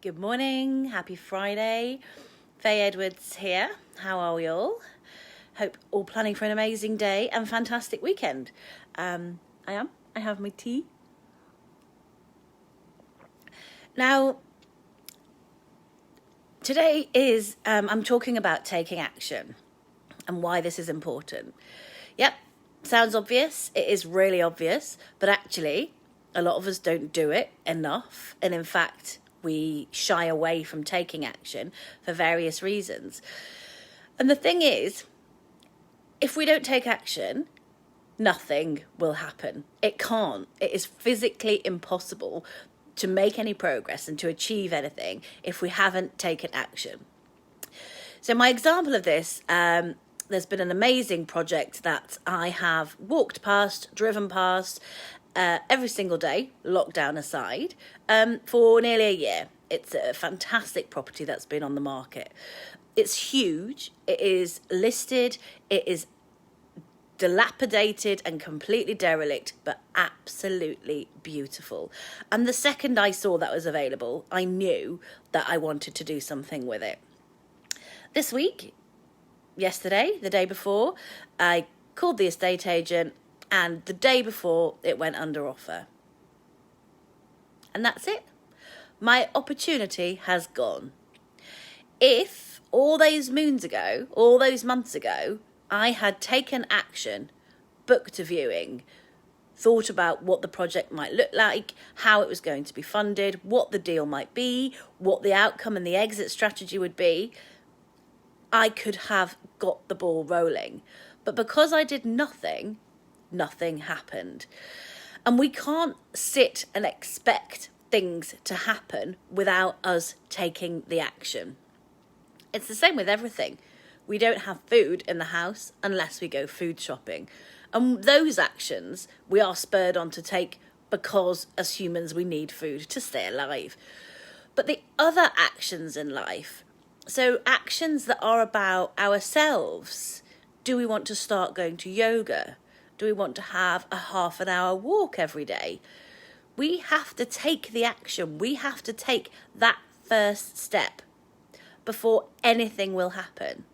Good morning, happy Friday. Faye Edwards here. How are we all? Hope all planning for an amazing day and fantastic weekend. I have my tea. Now, today is, I'm talking about taking action and why this is important. Yep, sounds obvious. It is really obvious, but actually, a lot of us don't do it enough. And in fact, we shy away from taking action for various reasons. And the thing is, if we don't take action, nothing will happen. It can't. It is physically impossible to make any progress and to achieve anything if we haven't taken action. So my example of this, there's been an amazing project that I have walked past, driven past, every single day, lockdown aside, for nearly a year. It's a fantastic property that's been on the market. It's huge. It is listed. It is dilapidated and completely derelict, but absolutely beautiful. And the second I saw that was available, I knew that I wanted to do something with it. This week, yesterday, the day before, I called the estate agent, and the day before it went under offer. And that's it. My opportunity has gone. If all those moons ago, all those months ago, I had taken action, booked a viewing, thought about what the project might look like, how it was going to be funded, what the deal might be, what the outcome and the exit strategy would be, I could have got the ball rolling. But because I did nothing happened. And we can't sit and expect things to happen without us taking the action. It's the same with everything. We don't have food in the house unless we go food shopping. And those actions we are spurred on to take because as humans we need food to stay alive. But the other actions in life, so actions that are about ourselves, do we want to start going to yoga? Do we want to have a half an hour walk every day? We have to take the action. We have to take that first step before anything will happen.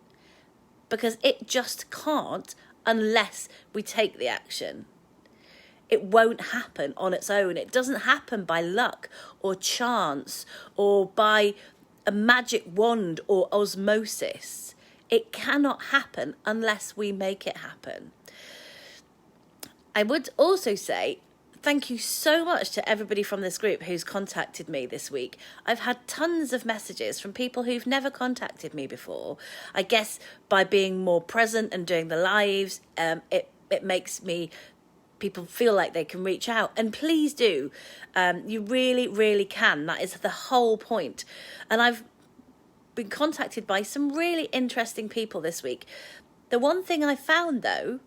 Because it just can't unless we take the action. It won't happen on its own. It doesn't happen by luck or chance or by a magic wand or osmosis. It cannot happen unless we make it happen. I would also say thank you so much to everybody from this group who's contacted me this week. I've had tons of messages from people who've never contacted me before. I guess by being more present and doing the lives, it makes people feel like they can reach out. And please do. You really, really can. That is the whole point. And I've been contacted by some really interesting people this week. The one thing I found, though,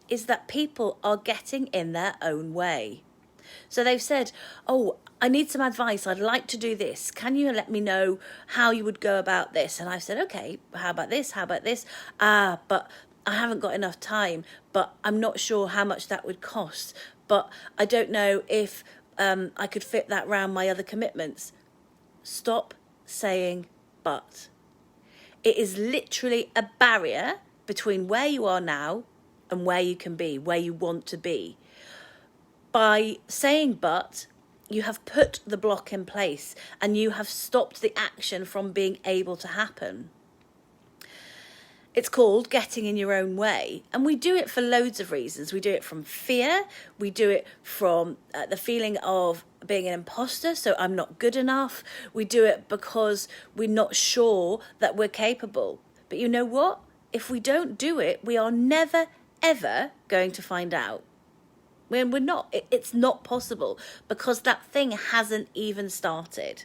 is that people are getting in their own way. So they've said, oh, I need some advice. I'd like to do this. Can you let me know how you would go about this? And I've said, okay, how about this? How about this? But I haven't got enough time, but I'm not sure how much that would cost. But I don't know if I could fit that around my other commitments. Stop saying but. It is literally a barrier between where you are now and where you can be, where you want to be. By saying but, you have put the block in place and you have stopped the action from being able to happen. It's called getting in your own way. And we do it for loads of reasons. We do it from fear. We do it from the feeling of being an imposter, so I'm not good enough. We do it because we're not sure that we're capable. But you know what? If we don't do it, we are never ever going to find out. When we're not, it's not possible because that thing hasn't even started.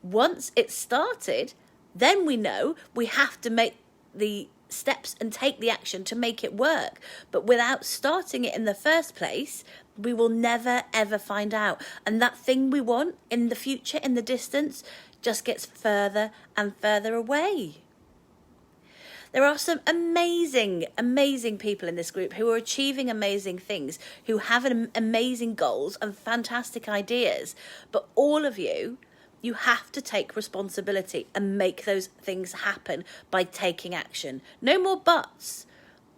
Once it's started, then we know we have to make the steps and take the action to make it work. But without starting it in the first place, we will never ever find out. And that thing we want in the future, in the distance, just gets further and further away. There are some amazing, amazing people in this group who are achieving amazing things, who have amazing goals and fantastic ideas. But all of you You have to take responsibility and make those things happen by taking action. No more buts.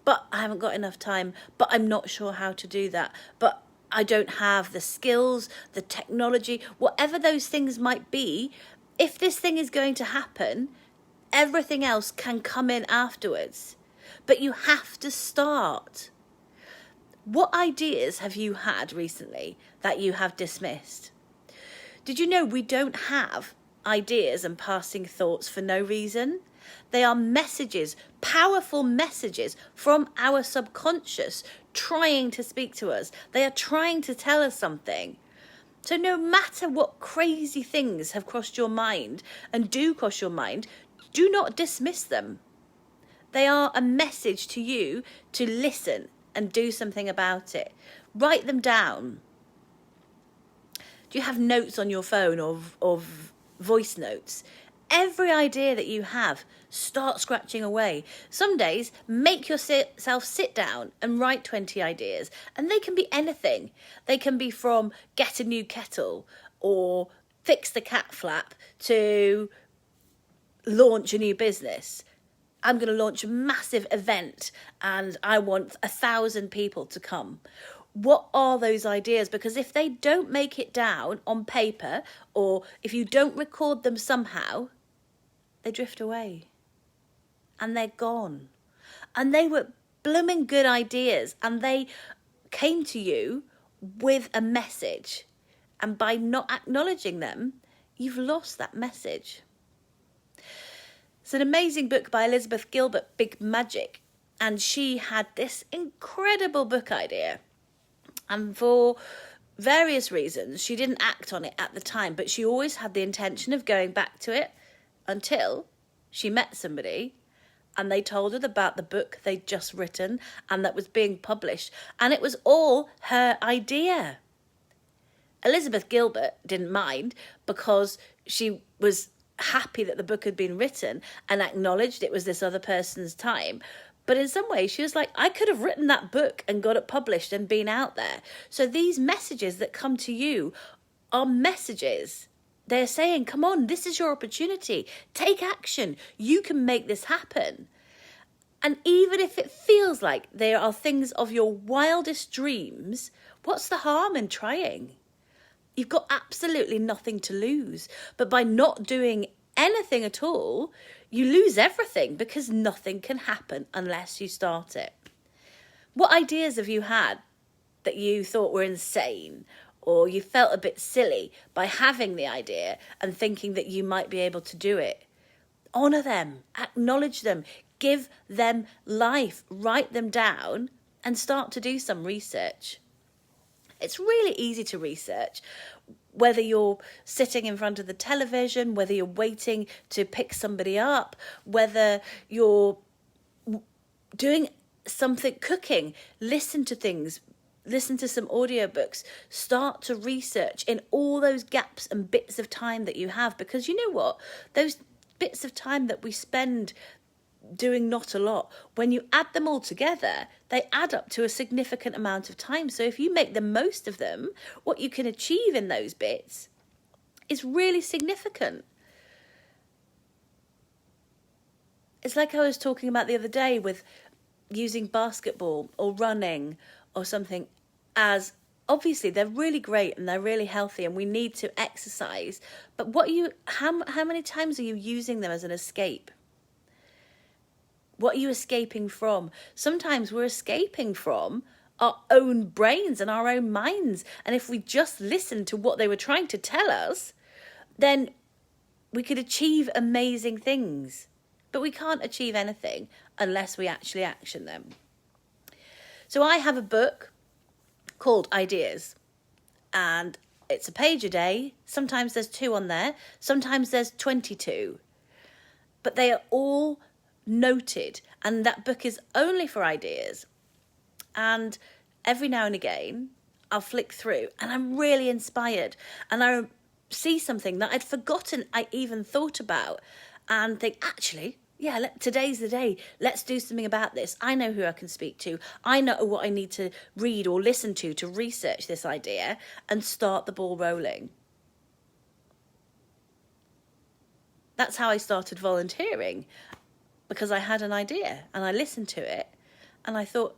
But I haven't got enough time. But I'm not sure how to do that. But I don't have the skills, the technology, whatever those things might be. If this thing is going to happen, everything else can come in afterwards. But you have to start. What ideas have you had recently that you have dismissed? Did you know we don't have ideas and passing thoughts for no reason? They are messages, powerful messages from our subconscious trying to speak to us. They are trying to tell us something. So no matter what crazy things have crossed your mind and do cross your mind, do not dismiss them. They are a message to you to listen and do something about it. Write them down. Do you have notes on your phone or voice notes? Every idea that you have, start scratching away. Some days, make yourself sit down and write 20 ideas. And they can be anything. They can be from get a new kettle or fix the cat flap to launch a new business. I'm going to launch a massive event and I want 1,000 people to come. What are those ideas? Because if they don't make it down on paper or if you don't record them somehow, they drift away and they're gone. And they were blooming good ideas and they came to you with a message. And by not acknowledging them, you've lost that message. It's an amazing book by Elizabeth Gilbert, Big Magic. And she had this incredible book idea. And for various reasons, she didn't act on it at the time, but she always had the intention of going back to it until she met somebody and they told her about the book they'd just written and that was being published. And it was all her idea. Elizabeth Gilbert didn't mind because she was happy that the book had been written and acknowledged it was this other person's time. But in some ways, she was like, I could have written that book and got it published and been out there. So these messages that come to you are messages. They're saying, come on, this is your opportunity. Take action. You can make this happen. And even if it feels like there are things of your wildest dreams, what's the harm in trying? You've got absolutely nothing to lose. But by not doing anything at all, you lose everything because nothing can happen unless you start it. What ideas have you had that you thought were insane or you felt a bit silly by having the idea and thinking that you might be able to do it? Honour them, acknowledge them, give them life, write them down and start to do some research. It's really easy to research, whether you're sitting in front of the television, whether you're waiting to pick somebody up, whether you're doing something, cooking, listen to things, listen to some audiobooks, start to research in all those gaps and bits of time that you have. Because you know what? Those bits of time that we spend doing not a lot, when you add them all together, they add up to a significant amount of time. So if you make the most of them, what you can achieve in those bits is really significant. It's like I was talking about the other day with using basketball or running or something, as obviously they're really great and they're really healthy and we need to exercise, but how many times are you using them as an escape? What are you escaping from? Sometimes we're escaping from our own brains and our own minds. And if we just listened to what they were trying to tell us, then we could achieve amazing things. But we can't achieve anything unless we actually action them. So I have a book called Ideas. And it's a page a day. Sometimes there's 2 on there. Sometimes there's 22. But they are all noted, and that book is only for ideas. And every now and again I'll flick through and I'm really inspired and I see something that I'd forgotten I even thought about and think, actually, yeah, today's the day. Let's do something about this. I know who I can speak to. I know what I need to read or listen to research this idea and start the ball rolling. That's how I started volunteering, because I had an idea and I listened to it and I thought,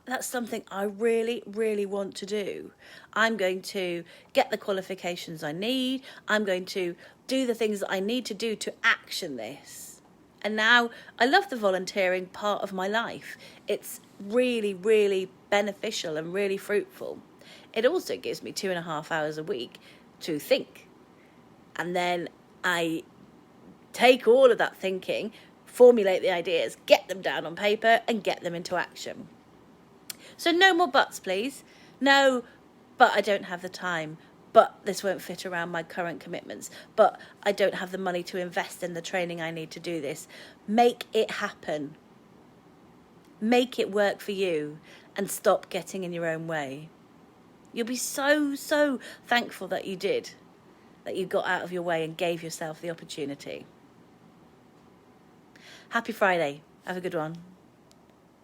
that's something I really, really want to do. I'm going to get the qualifications I need. I'm going to do the things that I need to do to action this. And now I love the volunteering part of my life. It's really, really beneficial and really fruitful. It also gives me 2.5 hours a week to think. And then I take all of that thinking, formulate the ideas, get them down on paper and get them into action. So no more buts, please. No, but I don't have the time. But this won't fit around my current commitments. But I don't have the money to invest in the training I need to do this. Make it happen. Make it work for you and stop getting in your own way. You'll be so, so thankful that you did, that you got out of your way and gave yourself the opportunity. Happy Friday. Have a good one.